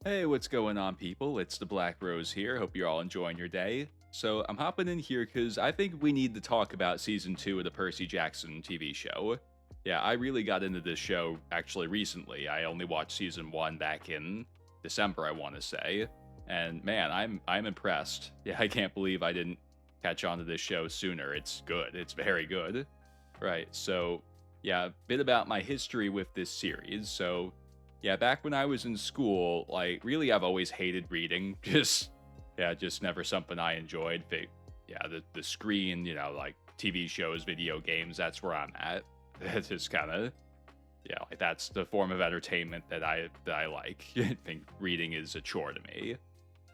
Hey, what's going on, people? It's the Black Rose here. Hope you're all enjoying your day. So, I'm hopping in here because I think we need to talk about season 2 of the Percy Jackson TV show. Yeah, I really got into this show actually recently. I only watched season 1 back in December, I want to say. And man, I'm impressed. Yeah, I can't believe I didn't catch on to this show sooner. It's good. It's very good. Right. So, yeah, a bit about my history with this series. So, yeah, back when I was in school, like really I've always hated reading. Just never something I enjoyed. Yeah, the screen, like TV shows, video games, that's where I'm at. It's just kind of like that's the form of entertainment that I like. I think reading is a chore to me.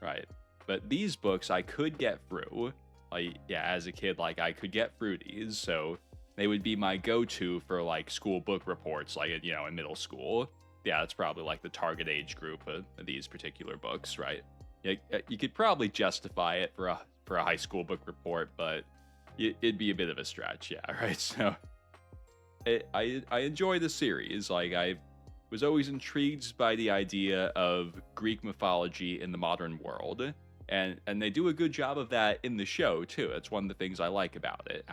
Right. But these books I could get through. Like, yeah, as a kid, like I could get through these, so they would be my go-to for like school book reports, like in middle school. Yeah, that's probably like the target age group of these particular books, right? Yeah, you could probably justify it for a high school book report, but it'd be a bit of a stretch, yeah, right? So I enjoy the series. Like I was always intrigued by the idea of Greek mythology in the modern world, and they do a good job of that in the show too. It's one of the things I like about it.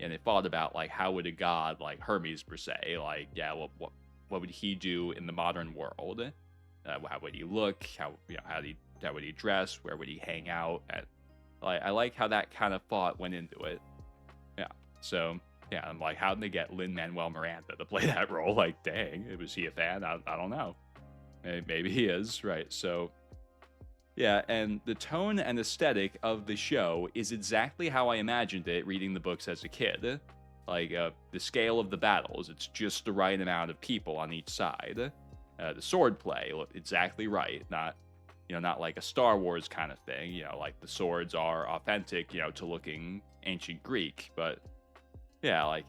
And they thought about like how would a god like Hermes per se, like yeah, what would he do in the modern world? How would he look? How would he dress? Where would he hang out? Like I like how that kind of thought went into it. Yeah. So yeah, I'm like, how did they get Lin-Manuel Miranda to play that role? Like, dang, was he a fan? I don't know. Maybe he is, right? So yeah, and the tone and aesthetic of the show is exactly how I imagined it reading the books as a kid. Like the scale of the battles, it's just the right amount of people on each side. The sword play, exactly right. Not like a Star Wars kind of thing. Like the swords are authentic, to looking ancient Greek. But yeah, like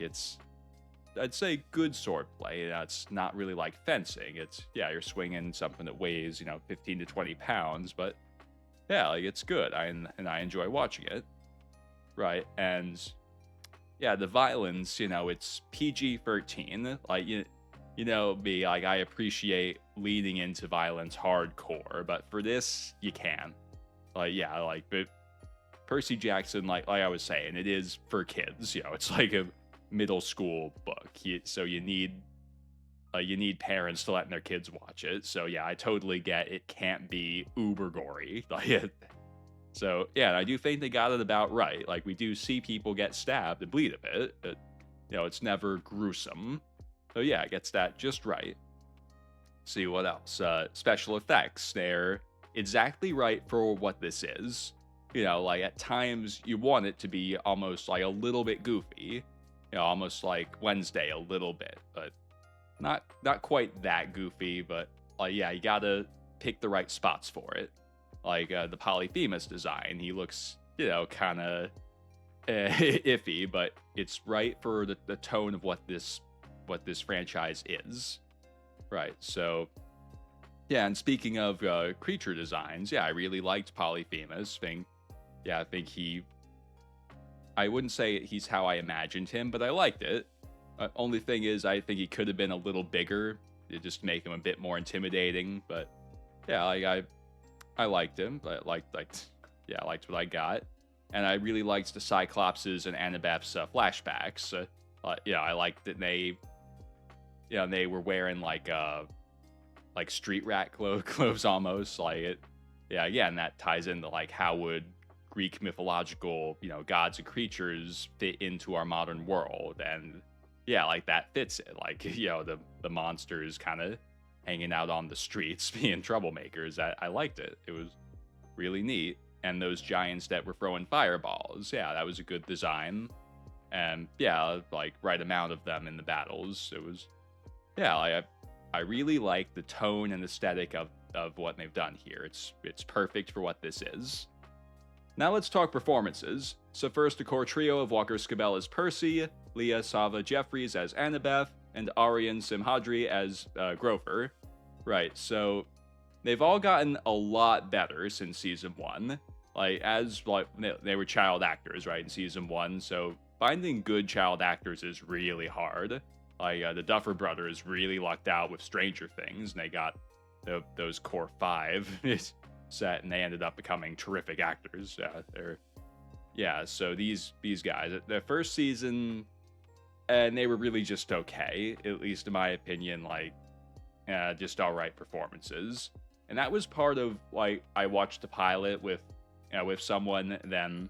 I'd say good sword play. It's not really like fencing. You're swinging something that weighs, 15 to 20 pounds. But yeah, like it's good. And I enjoy watching it. Right. And yeah, the violence, it's PG-13. Like, me, like, I appreciate leading into violence hardcore, but for this, you can. Like, yeah, like, but Percy Jackson, like I was saying, it is for kids. It's like a middle school book. So you need parents to let their kids watch it. So yeah, I totally get it can't be uber gory. Like, so, yeah, I do think they got it about right. Like, we do see people get stabbed and bleed a bit, but, it's never gruesome. So, yeah, it gets that just right. See what else? Special effects. They're exactly right for what this is. Like, at times, you want it to be almost, like, a little bit goofy. Almost like Wednesday a little bit, but not quite that goofy, but, yeah, you gotta pick the right spots for it. Like the Polyphemus design, he looks, kind of iffy, but it's right for the tone of what this franchise is. Right. So yeah, and speaking of creature designs, yeah, I really liked Polyphemus. I think I wouldn't say he's how I imagined him, but I liked it. Only thing is, I think he could have been a little bigger, to just make him a bit more intimidating. But yeah, like I liked him, but I liked what I got. And I really liked the Cyclopses and Annabeth's flashbacks. I liked that they were wearing like street rat clothes almost. Like it, yeah, again, that ties into like how would Greek mythological, gods and creatures fit into our modern world. And yeah, like that fits it. Like, the monsters kind of hanging out on the streets being troublemakers. I liked it. It was really neat. And those giants that were throwing fireballs, yeah, that was a good design. And yeah, like right amount of them in the battles. It was, yeah, I really like the tone and aesthetic of what they've done here. It's perfect for what this is. Now let's talk performances. So first, the core trio of Walker Scobell as Percy, Leah Sava Jeffries as Annabeth, and Aryan Simhadri as Grover. Right, so they've all gotten a lot better since season 1. They were child actors, right, in season 1, so finding good child actors is really hard. The Duffer Brothers really lucked out with Stranger Things, and they got those core five set, and they ended up becoming terrific actors. So these guys, their first season, and they were really just okay, at least in my opinion, like just all right performances. And that was part of, like, I watched the pilot with someone, then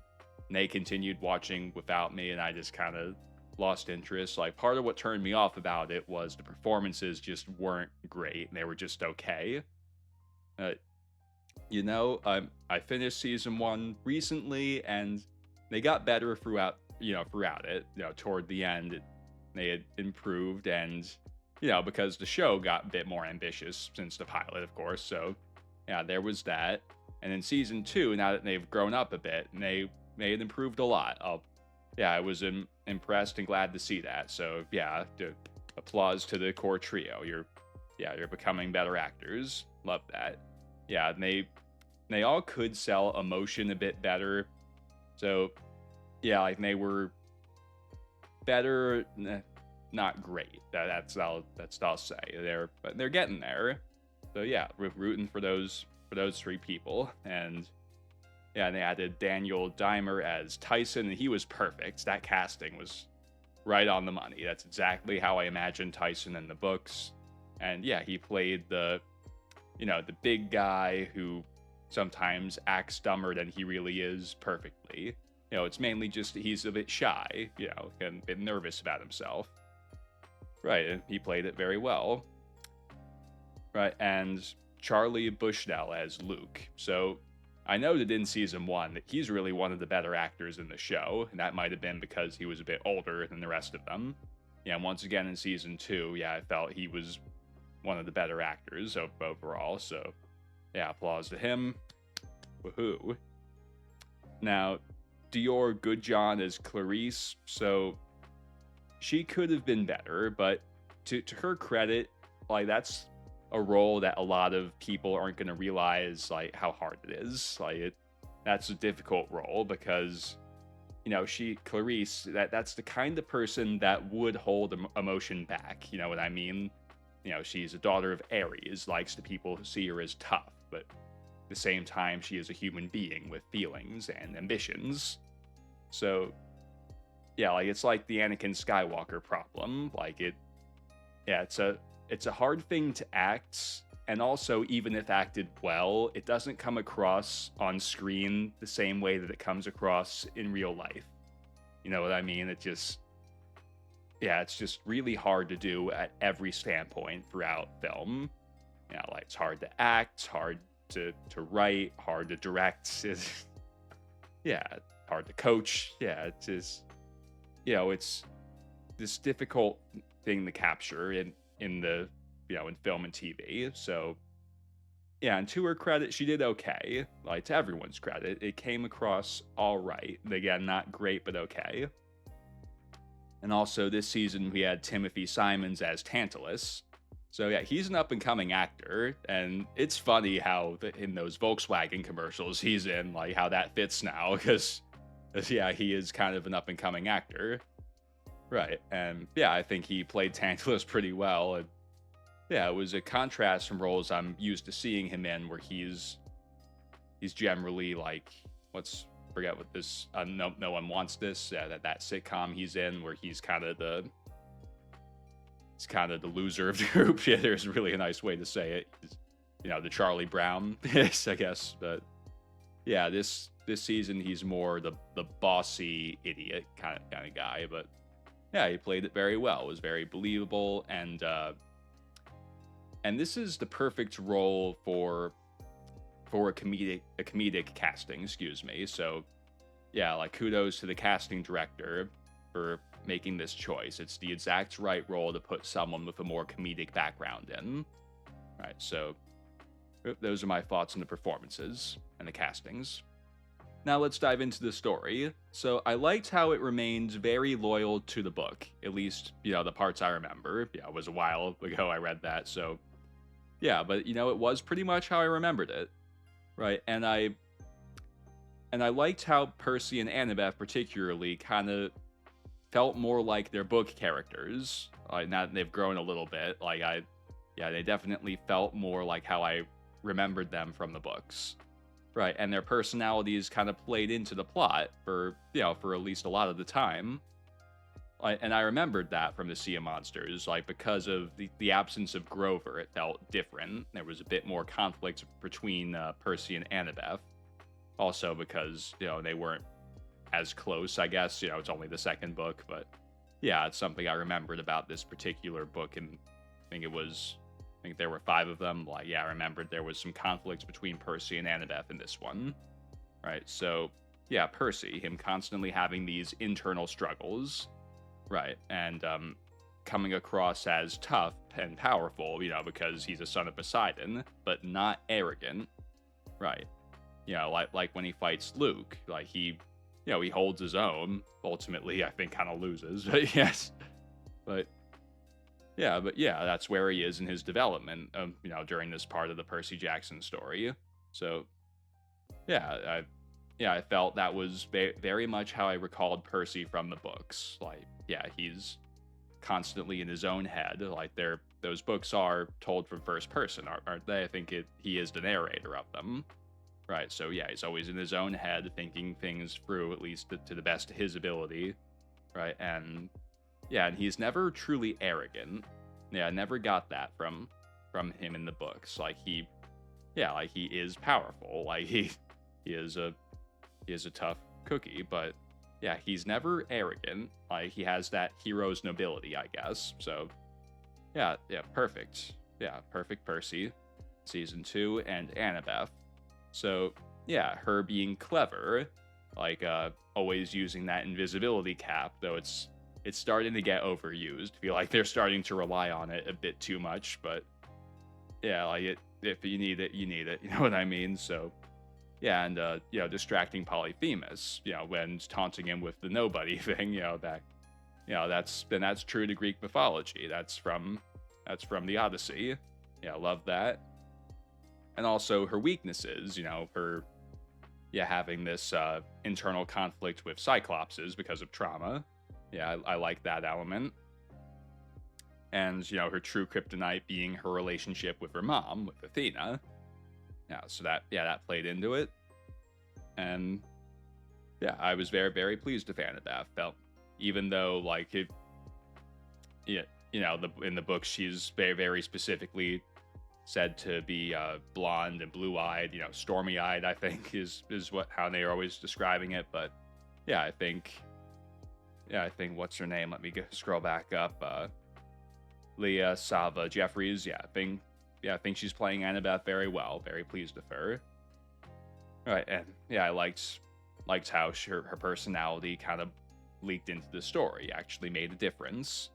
they continued watching without me, and I just kind of lost interest. Like, part of what turned me off about it was the performances just weren't great, and they were just okay. Uh, I finished season 1 recently, and they got better throughout it. Toward the end, they had improved, and because the show got a bit more ambitious since the pilot, of course. So yeah, there was that. And in season 2, now that they've grown up a bit, and they had improved a lot. I was impressed and glad to see that. So yeah, applause to the core trio. You're becoming better actors. Love that. Yeah, and they all could sell emotion a bit better. So yeah, like, they were better, not great. That's all I'll say. They're getting there. So yeah, we're rooting for those 3 people. And yeah, they added Daniel Dimer as Tyson, and he was perfect. That casting was right on the money. That's exactly how I imagined Tyson in the books. And yeah, he played the big guy who sometimes acts dumber than he really is perfectly. It's mainly just he's a bit shy, and a bit nervous about himself. Right, and he played it very well. Right, and Charlie Bushnell as Luke. So I noted in season 1 that he's really one of the better actors in the show, and that might have been because he was a bit older than the rest of them. Yeah, once again in season 2, I felt he was one of the better actors overall. So yeah, applause to him. Woohoo. Now, Dior Goodjohn as Clarice. So she could have been better, but to her credit, like, that's a role that a lot of people aren't going to realize, like, how hard it is. Like, that's a difficult role because, Clarice, that's the kind of person that would hold emotion back. You know what I mean? She's a daughter of Ares, likes the people who see her as tough, but at the same time, she is a human being with feelings and ambitions. So yeah, like, it's like the Anakin Skywalker problem. Like, it's a hard thing to act, and also, even if acted well, it doesn't come across on screen the same way that it comes across in real life. You know what I mean? It's just really hard to do at every standpoint throughout film. Like, it's hard to act, hard to write, hard to direct. Hard to coach. It's just, it's this difficult thing to capture in the in film and TV. So yeah, and to her credit, she did okay. Like, to everyone's credit, it came across all right. Again, not great, but okay. And also this season we had Timothy Simons as Tantalus. So yeah, he's an up-and-coming actor, and it's funny how in those Volkswagen commercials he's in, like, how that fits now, because yeah, he is kind of an up-and-coming actor. Right, and yeah, I think he played Tantalus pretty well, and yeah, it was a contrast from roles I'm used to seeing him in, where he's generally, like, forget what this, no one wants this, that sitcom he's in, where he's kind of the loser of the group. Yeah, there's really a nice way to say it. The Charlie Brown, I guess. But yeah, this season he's more the bossy idiot kind of guy. But yeah, he played it very well. It was very believable, and this is the perfect role for a comedic casting. Excuse me. So yeah, like, kudos to the casting director for making this choice. It's the exact right role to put someone with a more comedic background in. Right, so those are my thoughts on the performances and the castings. Now let's dive into the story. So I liked how it remains very loyal to the book, at least, the parts I remember. Yeah, it was a while ago I read that, so yeah, but it was pretty much how I remembered it. Right, and I liked how Percy and Annabeth particularly kind of felt more like their book characters. Now that they've grown a little bit, like, Yeah, they definitely felt more like how I remembered them from the books. Right, and their personalities kind of played into the plot for, for at least a lot of the time. And I remembered that from the Sea of Monsters, like because of the absence of Grover, it felt different. There was a bit more conflict between Percy and Annabeth. Also because, they weren't as close, I guess. It's only the second book, but yeah, it's something I remembered about this particular book. And I think there were 5 of them. Like, yeah, I remembered there was some conflicts between Percy and Annabeth in this one. Right, so yeah, Percy, him constantly having these internal struggles. Right, and coming across as tough and powerful, because he's a son of Poseidon, but not arrogant. Right, like when he fights Luke, like he holds his own. Ultimately, I think kind of loses, but yes, but yeah, that's where he is in his development. During this part of the Percy Jackson story. So yeah, I felt that was very much how I recalled Percy from the books. Like, yeah, he's constantly in his own head. Like, those books are told from first person, aren't they? I think he is the narrator of them. Right, so yeah, he's always in his own head, thinking things through, at least to the best of his ability. Right, and yeah, and he's never truly arrogant. Yeah, I never got that from him in the books. Like he is powerful. Like he is a tough cookie, but yeah, he's never arrogant. Like he has that hero's nobility, I guess. So yeah, perfect. Yeah, perfect Percy, season 2, and Annabeth. So yeah, her being clever, like always using that invisibility cap, though it's starting to get overused. I feel like they're starting to rely on it a bit too much, but yeah, like if you need it, you need it. You know what I mean? So yeah, and distracting Polyphemus, when taunting him with the nobody thing, that's true to Greek mythology. That's from the Odyssey. Yeah, love that. And also her weaknesses, her having this internal conflict with Cyclopses because of trauma. Yeah, I like that element. And, her true kryptonite being her relationship with her mom, with Athena. Yeah, so that played into it. And yeah, I was very, very pleased with Annabeth. Felt, even though, like, it, yeah, in the book, she's very, very specifically said to be blonde and blue-eyed, stormy-eyed, I think is how they are always describing it. But yeah, I think what's her name? Let me scroll back up. Leah Sava Jeffries. I think she's playing Annabeth very well. Very pleased with her. Right, and yeah, I liked how her personality kind of leaked into the story. Actually made a difference.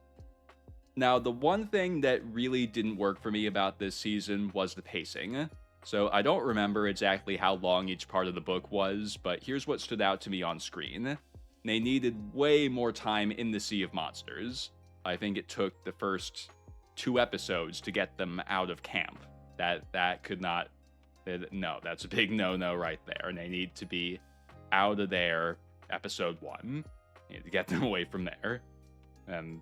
Now, the one thing that really didn't work for me about this season was the pacing. So I don't remember exactly how long each part of the book was, but here's what stood out to me on screen. They needed way more time in the Sea of Monsters. I think it took the first 2 episodes to get them out of camp. That could not... No, that's a big no-no right there. And they need to be out of there episode 1. You need to get them away from there. And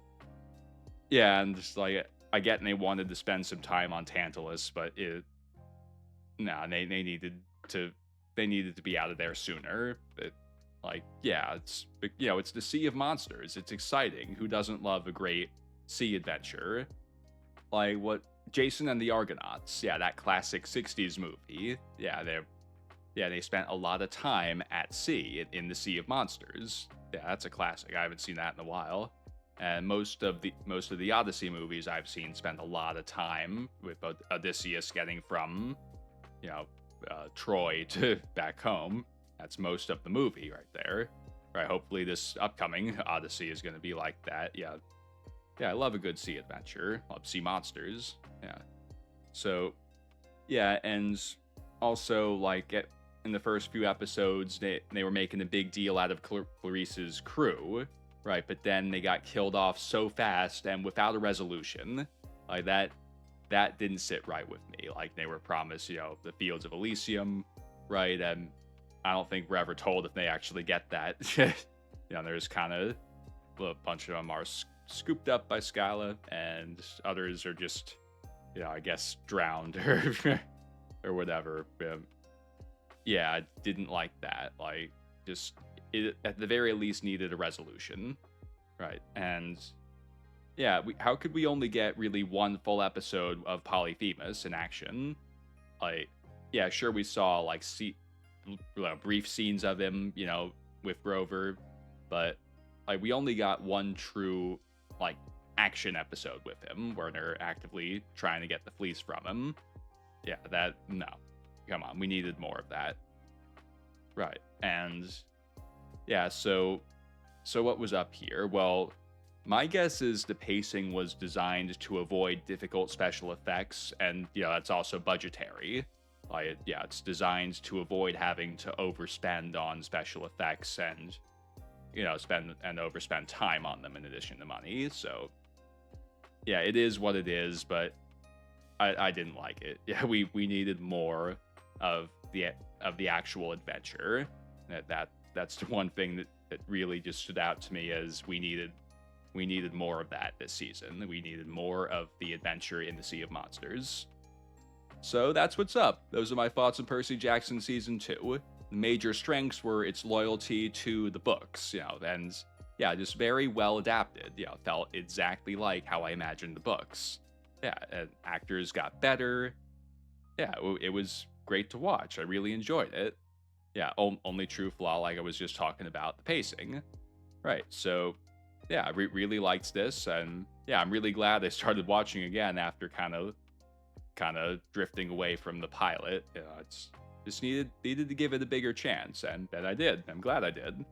yeah, and just like, I get they wanted to spend some time on Tantalus, but they needed to be out of there sooner. It's the Sea of Monsters. It's exciting. Who doesn't love a great sea adventure? Like what Jason and the Argonauts, that classic 60s movie. They spent a lot of time at sea in the Sea of Monsters. Yeah, that's a classic. I haven't seen that in a while. And most of the Odyssey movies I've seen spend a lot of time with Odysseus getting from, Troy to back home. That's most of the movie right there. Right, hopefully this upcoming Odyssey is going to be like that. Yeah, I love a good sea adventure. Love sea monsters. Yeah. So, yeah, and also, like, in the first few episodes, they were making a big deal out of Clarice's crew. Right, but then they got killed off so fast and without a resolution. Like that didn't sit right with me. Like they were promised, the fields of Elysium, right? And I don't think we're ever told if they actually get that. There's kind of a bunch of them are scooped up by Scala, and others are just, I guess drowned or whatever. Yeah, I didn't like that. Like, just it at the very least needed a resolution, right? And yeah, how could we only get really one full episode of Polyphemus in action? Like, yeah, sure, we saw like brief scenes of him, with Grover, but like we only got one true like action episode with him where they're actively trying to get the fleece from him. Yeah, no, come on, we needed more of that, right? And yeah, so what was up here? Well, my guess is the pacing was designed to avoid difficult special effects, and that's also budgetary. Like, yeah, it's designed to avoid having to overspend on special effects and spend and overspend time on them in addition to money. So yeah, it is what it is, but I didn't like it. Yeah, we needed more of the actual adventure. That's the one thing that really just stood out to me, as we needed more of that this season. We needed more of the adventure in the Sea of Monsters. So that's what's up. Those are my thoughts on Percy Jackson Season 2. The major strengths were its loyalty to the books, and yeah, just very well adapted. Felt exactly like how I imagined the books. Yeah, and actors got better. Yeah, it was great to watch. I really enjoyed it. Yeah, only true flaw, like I was just talking about, the pacing. Right, so yeah, I really liked this, and yeah, I'm really glad I started watching again after kind of drifting away from the pilot. It's just needed to give it a bigger chance, and I did. I'm glad I did.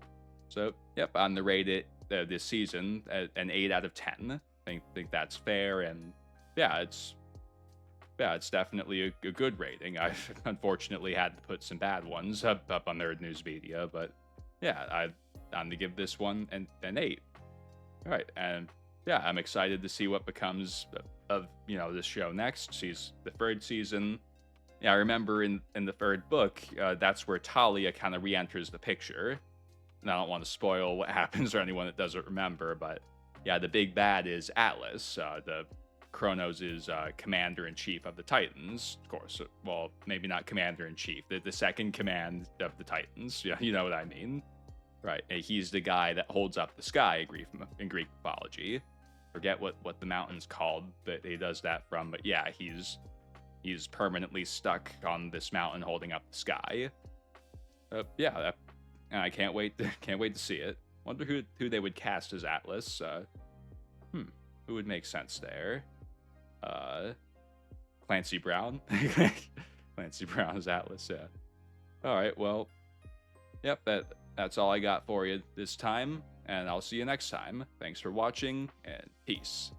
So yep, on the rate it this season an 8 out of 10. I think that's fair, and yeah, it's definitely a good rating. I've unfortunately had to put some bad ones up on Nerd News Media, but yeah, I'm to give this one an 8. All right, and yeah, I'm excited to see what becomes of this show next. She's the third season. Yeah, I remember in the third book, that's where Talia kind of re-enters the picture. And I don't want to spoil what happens for anyone that doesn't remember, but yeah, the big bad is Atlas, the Kronos' commander-in-chief of the Titans, of course. Well, maybe not commander-in-chief, the second command of the Titans. Yeah, you know what I mean. Right, he's the guy that holds up the sky in Greek mythology. Forget what the mountain's called that he does that from, but yeah, he's permanently stuck on this mountain holding up the sky. Yeah, I can't wait to see it. Wonder who they would cast as Atlas. Who would make sense there? Clancy Brown. Clancy Brown as Atlas. Yeah. All right. Well, yep. That's all I got for you this time, and I'll see you next time. Thanks for watching, and peace.